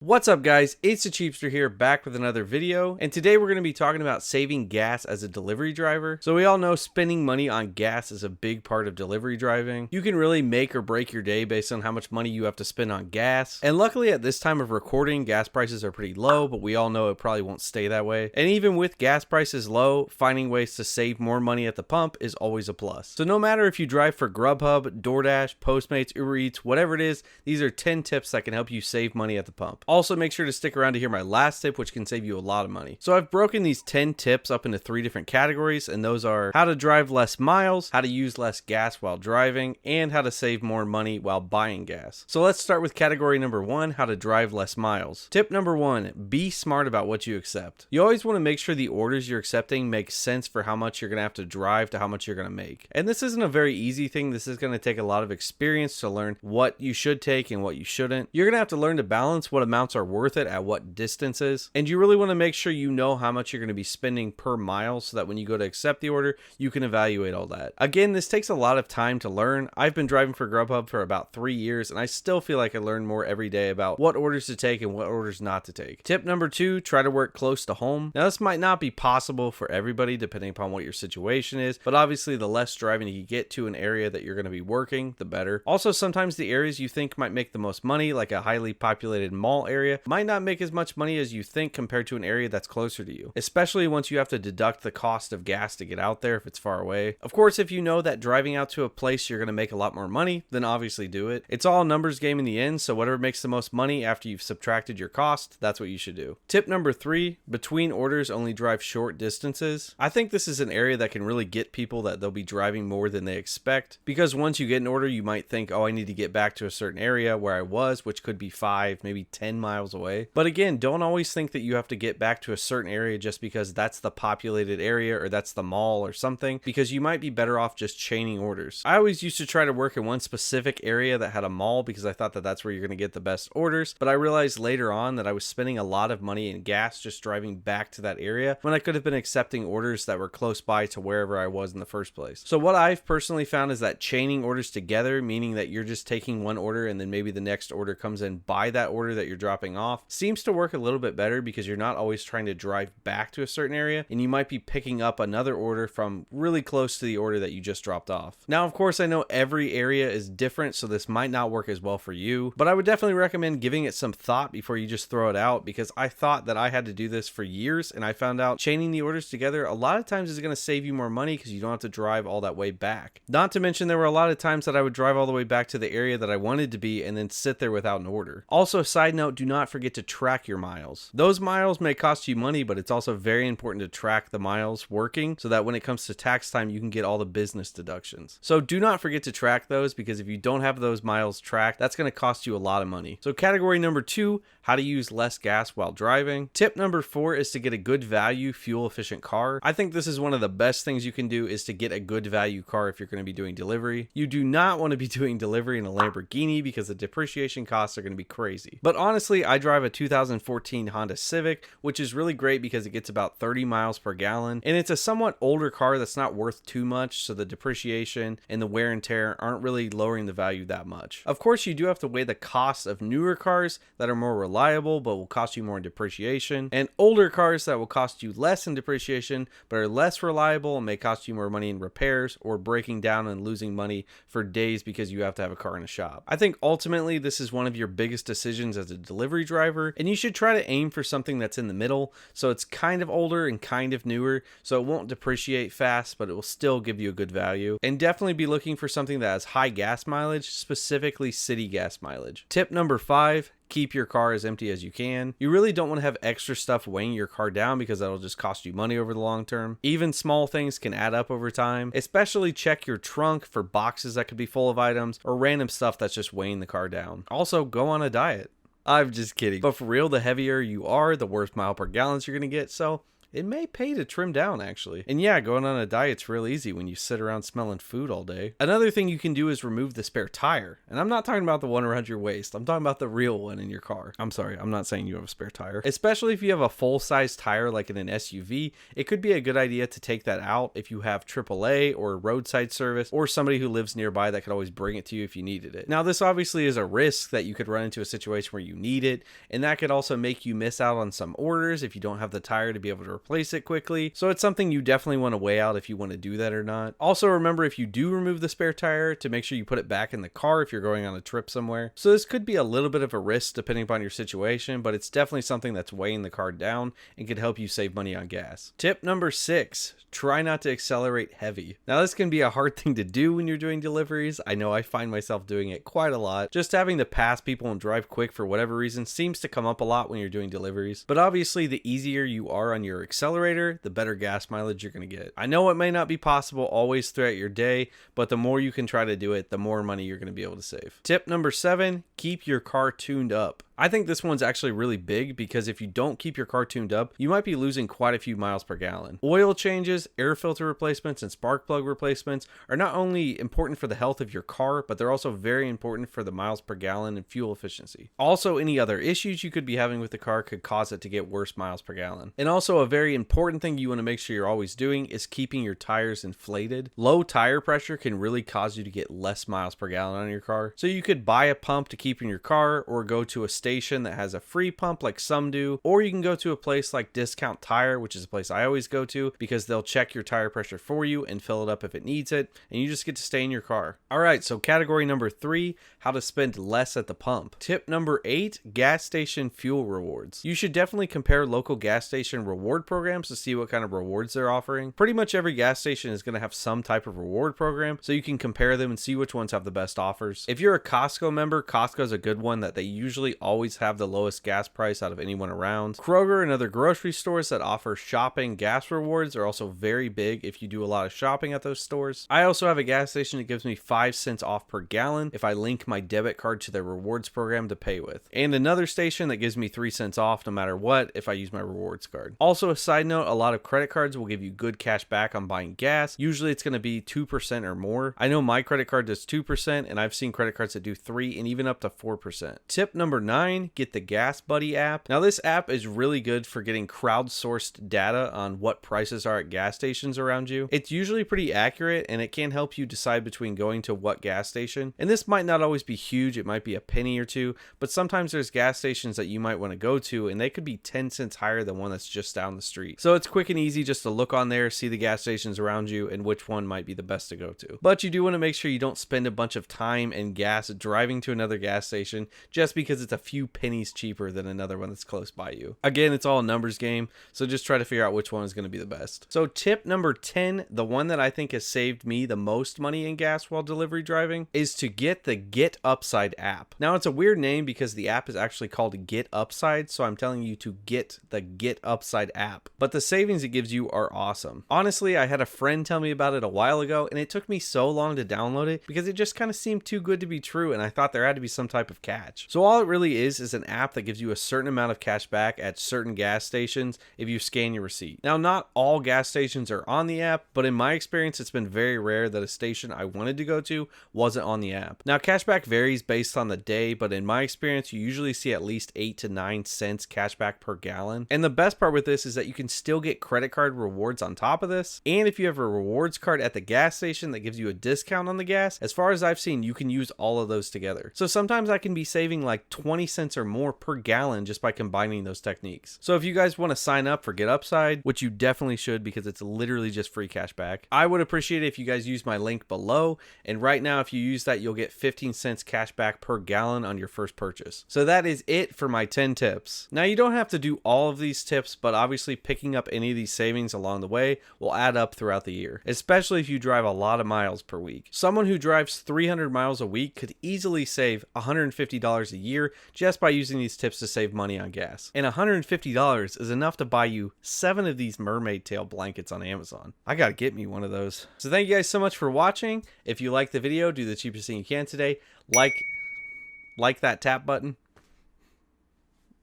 What's up guys, it's the Cheapster here, back with another video, and today we're going to be talking about saving gas as a delivery driver. So we all know spending money on gas is a big part of delivery driving. You can really make or break your day based on how much money you have to spend on gas, and luckily at this time of recording, gas prices are pretty low, but we all know it probably won't stay that way. And even with gas prices low, finding ways to save more money at the pump is always a plus. So no matter if you drive for Grubhub, DoorDash, Postmates, Uber Eats, whatever it is, these are 10 tips that can help you save money at the pump. Also, make sure to stick around to hear my last tip, which can save you a lot of money. So I've broken these 10 tips up into 3 different categories, and those are how to drive less miles, how to use less gas while driving, and how to save more money while buying gas. So let's start with category number 1, how to drive less miles. Tip number 1, be smart about what you accept. You always want to make sure the orders you're accepting make sense for how much you're going to have to drive to how much you're going to make. And this isn't a very easy thing. This is going to take a lot of experience to learn what you should take and what you shouldn't. You're going to have to learn to balance what amounts are worth it at what distances, and you really want to make sure you know how much you're going to be spending per mile so that when you go to accept the order, you can evaluate all that. Again, this takes a lot of time to learn. I've been driving for Grubhub for about 3 years, and I still feel like I learn more every day about what orders to take and what orders not to take. Tip number 2, try to work close to home. Now, this might not be possible for everybody depending upon what your situation is, but obviously the less driving you get to an area that you're going to be working, the better. Also, sometimes the areas you think might make the most money, like a highly populated mall area, might not make as much money as you think compared to an area that's closer to you, especially once you have to deduct the cost of gas to get out there if it's far away. Of course, if you know that driving out to a place you're going to make a lot more money, then obviously do it. It's all a numbers game in the end, so whatever makes the most money after you've subtracted your cost, that's what you should do. Tip number 3, between orders only drive short distances. I think this is an area that can really get people that they'll be driving more than they expect, because once you get an order, you might think, oh, I need to get back to a certain area where I was, which could be 5, maybe 10 miles away. But again, don't always think that you have to get back to a certain area just because that's the populated area or that's the mall or something, because you might be better off just chaining orders. I always used to try to work in one specific area that had a mall because I thought that that's where you're going to get the best orders, but I realized later on that I was spending a lot of money in gas just driving back to that area when I could have been accepting orders that were close by to wherever I was in the first place. So what I've personally found is that chaining orders together, meaning that you're just taking one order and then maybe the next order comes in by that order that you're dropping off, seems to work a little bit better because you're not always trying to drive back to a certain area, and you might be picking up another order from really close to the order that you just dropped off. Now, of course, I know every area is different, so this might not work as well for you, but I would definitely recommend giving it some thought before you just throw it out, because I thought that I had to do this for years, and I found out chaining the orders together a lot of times is going to save you more money because you don't have to drive all that way back. Not to mention there were a lot of times that I would drive all the way back to the area that I wanted to be and then sit there without an order. Also, side note, do not forget to track your miles. Those miles may cost you money, but it's also very important to track the miles working so that when it comes to tax time, you can get all the business deductions. So do not forget to track those, because if you don't have those miles tracked, that's going to cost you a lot of money. So category number 2, how to use less gas while driving. Tip number 4 is to get a good value, fuel efficient car. I think this is one of the best things you can do, is to get a good value car if you're going to be doing delivery. You do not want to be doing delivery in a Lamborghini because the depreciation costs are going to be crazy. But honestly, I drive a 2014 Honda Civic, which is really great because it gets about 30 miles per gallon, and it's a somewhat older car that's not worth too much, so the depreciation and the wear and tear aren't really lowering the value that much. Of course, you do have to weigh the cost of newer cars that are more reliable but will cost you more in depreciation, and older cars that will cost you less in depreciation but are less reliable and may cost you more money in repairs or breaking down and losing money for days because you have to have a car in a shop. I think ultimately this is one of your biggest decisions as a delivery driver, and you should try to aim for something that's in the middle, so it's kind of older and kind of newer, so it won't depreciate fast, but it will still give you a good value. And definitely be looking for something that has high gas mileage, specifically city gas mileage. Tip number 5, keep your car as empty as you can. You really don't want to have extra stuff weighing your car down because that'll just cost you money over the long term. Even small things can add up over time. Especially check your trunk for boxes that could be full of items or random stuff that's just weighing the car down. Also, go on a diet. I'm just kidding. But for real, the heavier you are, the worse mile per gallons you're going to get. So it may pay to trim down actually. And yeah, going on a diet's real easy when you sit around smelling food all day. Another thing you can do is remove the spare tire. And I'm not talking about the one around your waist. I'm talking about the real one in your car. I'm sorry, I'm not saying you have a spare tire. Especially if you have a full-size tire like in an SUV, it could be a good idea to take that out if you have AAA or roadside service or somebody who lives nearby that could always bring it to you if you needed it. Now, this obviously is a risk that you could run into a situation where you need it, and that could also make you miss out on some orders if you don't have the tire to be able to replace it quickly. So it's something you definitely want to weigh out if you want to do that or not. Also, remember if you do remove the spare tire to make sure you put it back in the car if you're going on a trip somewhere. So this could be a little bit of a risk depending upon your situation, but it's definitely something that's weighing the car down and could help you save money on gas. Tip number 6, try not to accelerate heavy. Now, this can be a hard thing to do when you're doing deliveries. I know I find myself doing it quite a lot. Just having to pass people and drive quick for whatever reason seems to come up a lot when you're doing deliveries. But obviously, the easier you are on your accelerator, the better gas mileage you're going to get. I know it may not be possible always throughout your day, but the more you can try to do it, the more money you're going to be able to save. Tip number 7, keep your car tuned up. I think this one's actually really big because if you don't keep your car tuned up, you might be losing quite a few miles per gallon. Oil changes, air filter replacements, and spark plug replacements are not only important for the health of your car, but they're also very important for the miles per gallon and fuel efficiency. Also, any other issues you could be having with the car could cause it to get worse miles per gallon. And also, a very important thing you want to make sure you're always doing is keeping your tires inflated. Low tire pressure can really cause you to get less miles per gallon on your car. So you could buy a pump to keep in your car or go to a station that has a free pump like some do, or you can go to a place like Discount Tire, which is a place I always go to because they'll check your tire pressure for you and fill it up if it needs it, and you just get to stay in your car. All right, so category number 3, how to spend less at the pump. Tip number 8, gas station fuel rewards. You should definitely compare local gas station reward programs to see what kind of rewards they're offering. Pretty much every gas station is going to have some type of reward program, so you can compare them and see which ones have the best offers. If you're a Costco member, Costco's a good one that they usually always have the lowest gas price out of anyone around. Kroger and other grocery stores that offer shopping gas rewards are also very big if you do a lot of shopping at those stores. I also have a gas station that gives me 5 cents off per gallon if I link my debit card to their rewards program to pay with. And another station that gives me 3 cents off no matter what if I use my rewards card. Also, a side note, a lot of credit cards will give you good cash back on buying gas. Usually it's going to be 2% or more. I know my credit card does 2%, and I've seen credit cards that do 3 and even up to 4%. Tip number 9, get the Gas Buddy app. Now, this app is really good for getting crowdsourced data on what prices are at gas stations around you. It's usually pretty accurate, and it can help you decide between going to what gas station. And this might not always be huge, it might be a penny or two, but sometimes there's gas stations that you might want to go to, and they could be 10 cents higher than one that's just down the street. So it's quick and easy just to look on there, see the gas stations around you, and which one might be the best to go to. But you do want to make sure you don't spend a bunch of time and gas driving to another gas station just because it's a few pennies cheaper than another one that's close by you. Again, it's all a numbers game, so just try to figure out which one is going to be the best. So tip number 10, the one that I think has saved me the most money in gas while delivery driving, is to get the Get Upside app. Now, it's a weird name because the app is actually called Get Upside, so I'm telling you to get the Get Upside app. But the savings it gives you are awesome. Honestly, I had a friend tell me about it a while ago, and it took me so long to download it because it just kind of seemed too good to be true, and I thought there had to be some type of catch. So all it really is an app that gives you a certain amount of cash back at certain gas stations if you scan your receipt. Now, not all gas stations are on the app, but in my experience, it's been very rare that a station I wanted to go to wasn't on the app. Now, cashback varies based on the day, but in my experience, you usually see at least 8 to 9 cents cashback per gallon. And the best part with this is that you can still get credit card rewards on top of this. And if you have a rewards card at the gas station that gives you a discount on the gas, as far as I've seen, you can use all of those together. So sometimes I can be saving like 20 cents or more per gallon just by combining those techniques. So if you guys want to sign up for Get Upside, which you definitely should because it's literally just free cash back, I would appreciate it if you guys use my link below. And right now, if you use that, you'll get 15 cents cash back per gallon on your first purchase. So that is it for my 10 tips. Now, you don't have to do all of these tips, but obviously picking up any of these savings along the way will add up throughout the year, especially if you drive a lot of miles per week. Someone who drives 300 miles a week could easily save $150 a year just by using these tips to save money on gas. And $150 is enough to buy you 7 of these mermaid tail blankets on Amazon. I gotta get me one of those. So thank you guys so much for watching. If you liked the video, do the cheapest thing you can today. Like that tap button.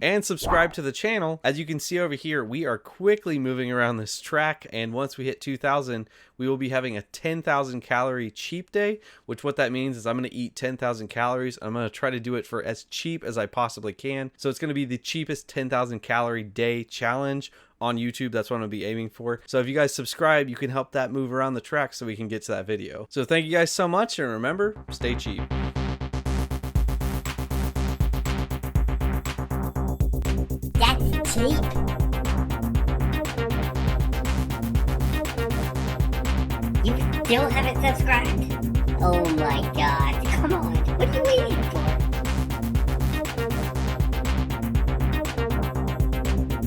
and subscribe to the channel. As you can see over here, we are quickly moving around this track, and once we hit 2,000, we will be having a 10,000 calorie cheap day, which what that means is I'm going to eat 10,000 calories. I'm going to try to do it for as cheap as I possibly can. So it's going to be the cheapest 10,000 calorie day challenge on YouTube. That's what I'm going to be aiming for. So if you guys subscribe, you can help that move around the track so we can get to that video. So thank you guys so much, and remember, stay cheap. That's cheap. You still haven't subscribed? Oh my god, come on, what are you waiting